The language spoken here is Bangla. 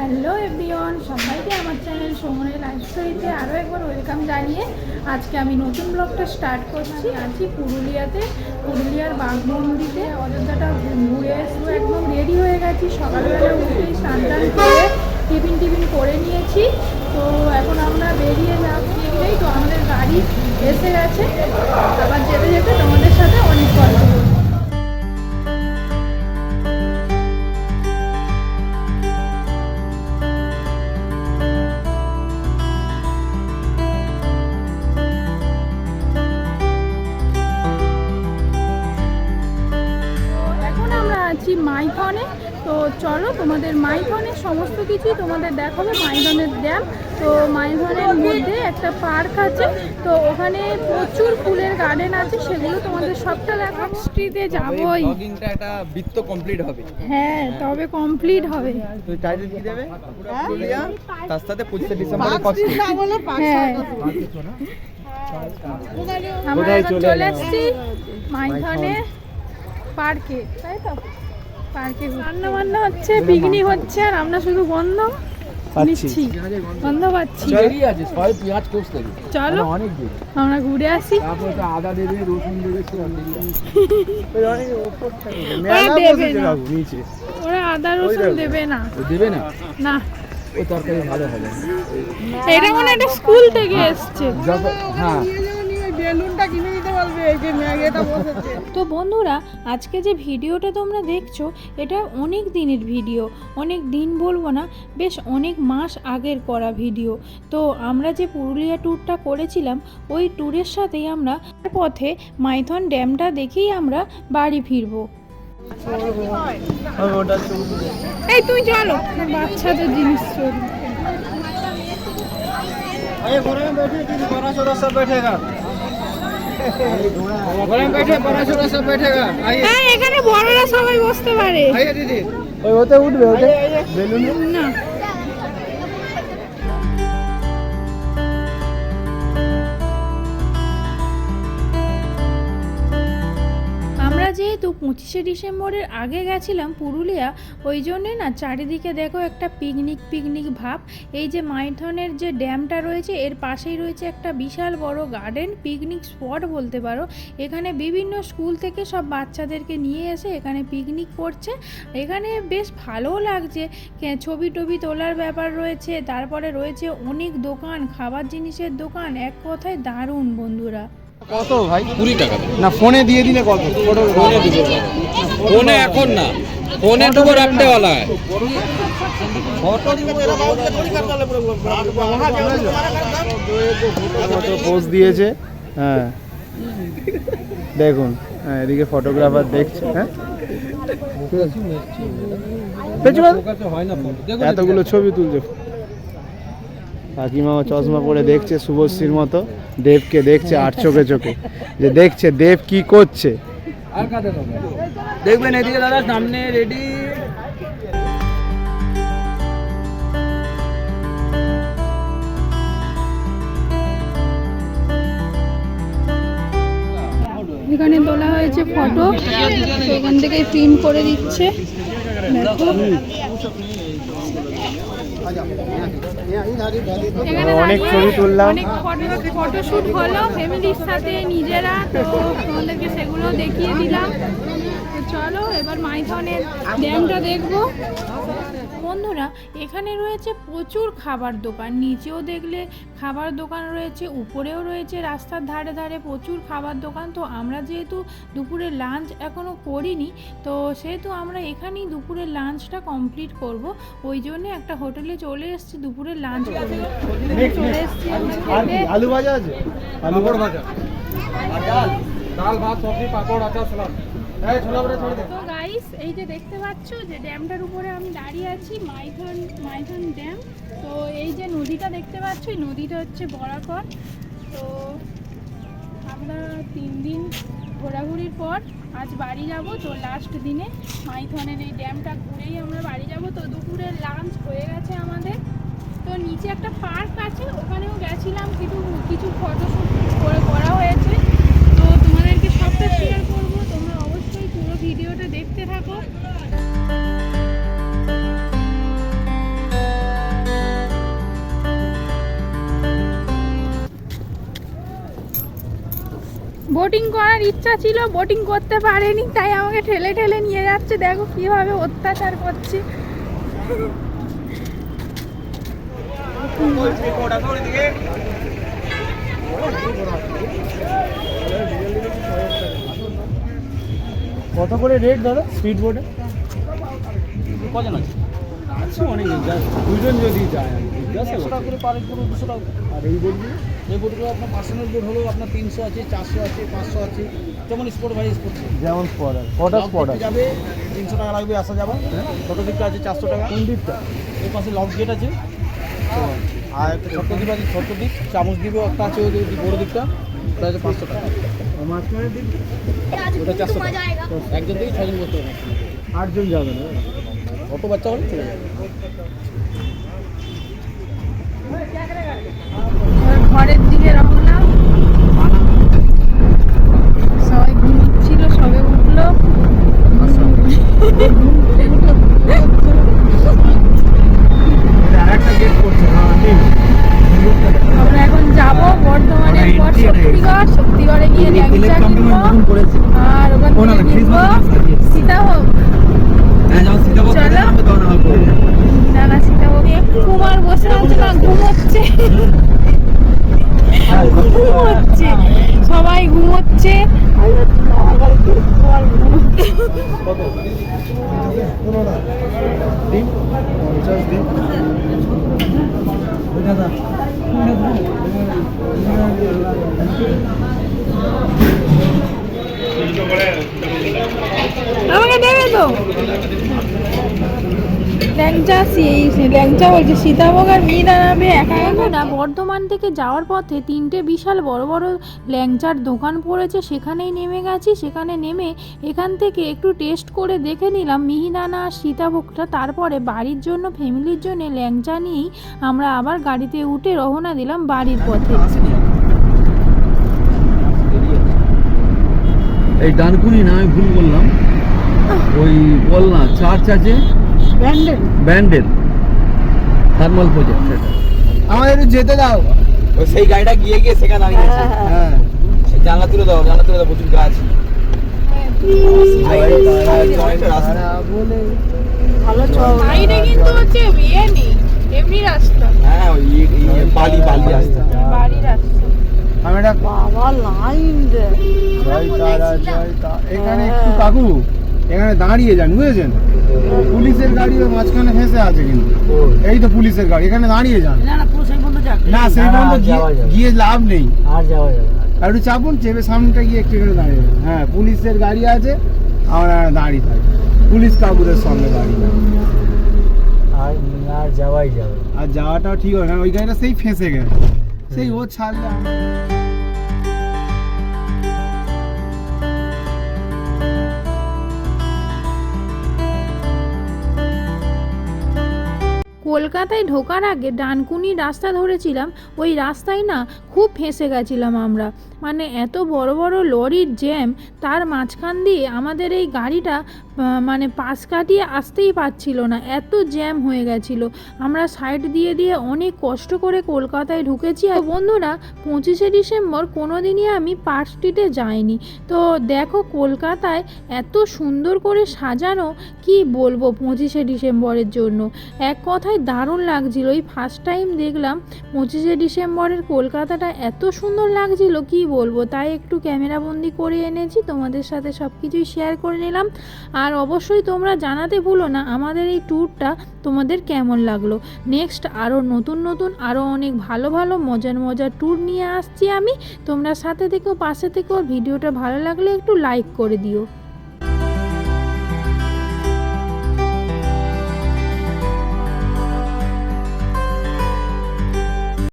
হ্যালো এভরিওয়ান, সবাইকে আমার চ্যানেল সুমনের লাইফস্টাইলে আরও একবার ওয়েলকাম জানিয়ে আজকে আমি নতুন ব্লগটা স্টার্ট করছি। আছি পুরুলিয়াতে, পুরুলিয়ার বাঘমন্দিতে। অযোধ্যাটা ঘুরে এসবো, একদম রেডি হয়ে গেছি। সকালবেলা উঠেই স্নান টান করে টিফিন করে নিয়েছি। তো এখন আমরা বেরিয়ে যাচ্ছি। তো আমাদের গাড়ি এসে গেছে। আবার যেতে যেতে তোমাদের সাথে অনেক গল্প করবো। মাইথনে। তো চলো তোমাদের মাইথনের সমস্ত কিছুই তোমাদের দেখাবো। মাইথনের ড্যাম, তো মাইথনের মধ্যে একটা পার্ক আছে, তো ওখানে প্রচুর ফুলের গার্ডেন আছে, সেগুলো তোমাদের সবটা দেখাবো। স্ট্রিটে যাবোই, ব্লগিংটা একটা বৃত্ত কমপ্লিট হবে। হ্যাঁ, তবে কমপ্লিট হবে। তো টাইটেল কি দেবে? পুরুলিয়া তার সাথে 25 ডিসেম্বরে কষ্ট। হ্যাঁ, আমরা চলে এসেছি মাইথনে পার্কে, তাই তো? পার্কে রান্না বান্না হচ্ছে, পিকনিক হচ্ছে, আর আমরা শুধু গন্ধ পাচ্ছি। চলো আমরা ঘুরে আসি। ওরা আদা রসুন দেবে না, না। এটা মনে একটা স্কুল থেকে এসছে। হ্যাঁ, তো বন্ধুরা, আজকে যে ভিডিওটা তোমরা দেখছো, এটা অনেক দিনের ভিডিও। অনেক দিন বলবো না, বেশ অনেক মাস আগের করা ভিডিও। তো আমরা যে পুরুলিয়া ট্যুরটা করেছিলাম, ওই ট্যুরের সাথেই আমরা পথে মাইথন ড্যামটা দেখেই আমরা বাড়ি ফিরবো। এই তুই চলো, বাচ্চাদের জিনিস চলবে। হ্যাঁ, এখানে বড়রা সবাই বসতে পারে। ওতে উঠবে, ওতে বেলুন না। আমরা যেহেতু 25শে ডিসেম্বরের আগে গেছিলাম পুরুলিয়া, ওই জন্যে না চারিদিকে দেখো একটা পিকনিক ভাব। এই যে মাইথনের যে ড্যামটা রয়েছে, এর পাশেই রয়েছে একটা বিশাল বড় গার্ডেন, পিকনিক স্পট বলতে পারো। এখানে বিভিন্ন স্কুল থেকে সব বাচ্চাদেরকে নিয়ে এসে এখানে পিকনিক করছে। এখানে বেশ ভালোও লাগছে, ছবি টবি তোলার ব্যাপার রয়েছে। তারপরে রয়েছে অনেক দোকান, খাবার জিনিসের দোকান। এক কথায় দারুণ বন্ধুরা। কত ভাই? 20 টাকা না, ফোনে দিয়ে দিলে কত? ফোনে দিবে, ফোনে এখন না, ফোনে তো রাখতে वाला है। ফটো দিবে তেরা বাউকে থোড়ি করতে ले পুরো वहां ফটো পোজ দিয়েছে। হ্যাঁ দেখুন, এদিকে ফটোগ্রাফার দেখছে। হ্যাঁ, এতগুলো ছবি তুলছে। কাকিমাও চশমা পরে দেখছে শুভশ্রীর মতো, দেবকে দেখছে আর চোখে যে দেখছে দেব কি করছে। দেখবেন এদিকে দাদা, সামনে রেডি। এখানে তোলা হয়েছে ফটো, এখান থেকে প্রিন্ট করে দিচ্ছে। দেখো, অনেক ছবি তুললাম, অনেক ফটোশুট হলো ফ্যামিলির সাথে নিজেরা। তো তোমাদেরকে সেগুলো দেখিয়ে দিলাম। তো চলো এবার মাইথনের ড্যামটা দেখবো। বন্ধুরা, এখানে রয়েছে প্রচুর খাবার দোকান। নিচেও দেখলে খাবার দোকান রয়েছে, উপরেও রয়েছে রাস্তার ধারে ধারে প্রচুর খাবার দোকান। তো আমরা যেহেতু দুপুরে লাঞ্চ এখনও করিনি, তো সেহেতু আমরা এখানেই দুপুরের লাঞ্চটা কমপ্লিট করব। ওই জন্যে একটা হোটেলে চলে এসেছি দুপুরের লাঞ্চ করবো। চলে এসেছি আলু ভাজা আছে, আলু ভাজা, ডাল ভাত সবজি পাপড় আচার সালাদ। তো গাইস, এই যে দেখতে পাচ্ছ যে ড্যামটার উপরে আমি দাঁড়িয়ে আছি, মাইথন ড্যাম। তো এই যে নদীটা দেখতে পাচ্ছ, এই নদীটা হচ্ছে বরাকর। তো আমরা 3 দিন ঘোরাঘুরির পর আজ বাড়ি যাব। তো লাস্ট দিনে মাইথনের এই ড্যামটা ঘুরেই আমরা বাড়ি যাব। তো দুপুরের লাঞ্চ হয়ে গেছে আমাদের। তো নিচে একটা পার্ক আছে, ওখানেও গেছিলাম, কিছু ফটোশুট করা হয়েছে। তো তোমাদেরকে সবটা শেয়ার করবো, তোমরা অবশ্যই পুরো ভিডিওটা দেখতে থাকো। বোটিং করার ইচ্ছা ছিল, বোটিং করতে পারেনি, তাই আমাকে ঠেলে ঠেলে নিয়ে যাচ্ছে। দেখো কিভাবে অত্যাচার করছে। কত করে রেট দাদা স্পিড বোটে? কজন আছে? আছে অনেক, দুজন যদি যায় আর কি। 100 টাকা করে পার হেড পুরো 200 টাকা। আর এই বোটগুলো এই বোটগুলো আপনার পার্সোনাল বোট হলো আপনার 300 আছে, 400 আছে, 500 আছে, যেমন স্পোর্ট ভাই স্পোর্ট যেমন স্পট আছে, কটা স্পট আছে? যাবে 300 টাকা লাগবে আসা যাওয়া। ছোটো দিকটা আছে 400 টাকা। কোন দ্বীপটা? এর পাশে লক গেট আছে, আর একটা ছোট্ট দ্বীপ আছে, ছোট্ট দ্বীপ চামচ দ্বীপও একটা আছে, ওই বড় দ্বীপটা ওটা আছে 500 টাকা। মাঝখানের দ্বীপ ওটা 400 টাকা। একজন থেকে 6 জন বসতে হবে, 8 জন যাবে না? অত বাচ্চা হলে চলে যাবে। ঘরের দিকে রওনা। সবাই ঘুমোচ্ছিল, সবে উঠলো। আরেকটা গেট করছে না নেই। আমরা এখন যাব বর্ধমানের পর শক্তিগড়। শক্তিগড়ে গিয়ে ল্যাংচা কিনবো, আর ওখান থেকে কিনবো সীতাভোগ। চলো না না, সীতাভোগ কুমার বসে আছে না, ঘুমোচ্ছে। ঘুমোচ্ছে, সবাই ঘুমোচ্ছে। দিন 50 দিন। আমাকে দেবে তো ল্যাংচা, ল্যাংচা বলছে সীতাভোগ আর মিহিদানা একা একা না। বর্ধমান থেকে যাওয়ার পথে 3টে বিশাল বড় বড় ল্যাংচার দোকান পড়েছে, সেখানেই নেমে গেছি। সেখানে নেমে এখান থেকে একটু টেস্ট করে দেখে নিলাম মিহিদানা আর সীতাভোগটা। তারপরে বাড়ির জন্য, ফ্যামিলির জন্য ল্যাংচা নিয়েই আমরা আবার গাড়িতে উঠে রওনা দিলাম বাড়ির পথে। এই ডানকুনি না, আমি ভুল বললাম, ওই বলনা চার্চ আছে ব্যান্ডেল থার্মাল প্রজেক্ট, সেটা আমাদের একটু যেতে দাও। ওই সেই গাড়িটা গিয়ে গিয়ে সেখানে দাঁড়িয়ে আছে। হ্যাঁ জানলা তুলে দাও, জানলা তুলে দাও, প্রচুর গাছ। বলে সাইডে কিন্তু হচ্ছে ইয়ে নেই, এমনি রাস্তা, হ্যাঁ ওই বালি বালি রাস্তা। বাড়ি রাস্তা। আমি এটা বাবা লাইন রে জয় তারা জয় তারা। এখানে একটু কাকু এখানে দাঁড়িয়ে যান, বুঝেছেন? পুলিশের গাড়ি ওর মাঝখানে ফেঁসে আছে, কিন্তু এই তো পুলিশের গাড়ি, এখানে দাঁড়িয়ে যান। না না পুরো সেই বন্ধ যাক না সেই পর্যন্ত গিয়ে লাভ নেই। আর যাওয়া যাবে আর একটু চাপুন, চেপে সামনেটা গিয়ে একটু এখানে দাঁড়িয়ে যান। হ্যাঁ পুলিশের গাড়ি আছে, আমরা দাঁড়িয়ে থাকি, পুলিশ কাকুদের সঙ্গে দাঁড়িয়ে থাকি। আর যাওয়াই যাবে। আর যাওয়াটাও ঠিক হবে, কারণ ওই গাড়িটা সেই ফেঁসে গেছে, সেই ও ছাড়লে কলকাতায় ঢোকার আগে ডানকুনি রাস্তা ধরেছিলাম, ওই রাস্তায় না খুব ফেঁসে গেছিলাম আমরা। মানে এত বড় বড় লরির জ্যাম, তার মাঝখান দিয়ে আমাদের এই গাড়িটা মানে পাশ কাটিয়ে আসতেই পারছিল না, এত জ্যাম হয়ে গেছিল। আমরা সাইড দিয়ে দিয়ে অনেক কষ্ট করে কলকাতায় ঢুকেছি। আর বন্ধুরা 25শে ডিসেম্বর কোনো দিনই আমি পার্ক স্ট্রিটে যাইনি। তো দেখো কলকাতায় এত সুন্দর করে সাজানো, কি বলবো 25শে ডিসেম্বরের জন্য। এক কথায় দারুণ লাগছিল। এই ফার্স্ট টাইম দেখলাম 25শে ডিসেম্বরের কলকাতাটা এত সুন্দর লাগছিল, কি বলবো। তাই একটু ক্যামেরাবন্দি করে এনেছি, তোমাদের সাথে সব কিছুই শেয়ার করে নিলাম। আর অবশ্যই তোমরা জানাতে ভুলো না আমাদের এই ট্যুরটা তোমাদের কেমন লাগলো। নেক্সট আরও নতুন নতুন আরও অনেক ভালো ভালো মজার মজার ট্যুর নিয়ে আসছি আমি। তোমরা সাথে থেকো, পাশে থেকো। ভিডিওটা ভালো লাগলে একটু লাইক করে দিও।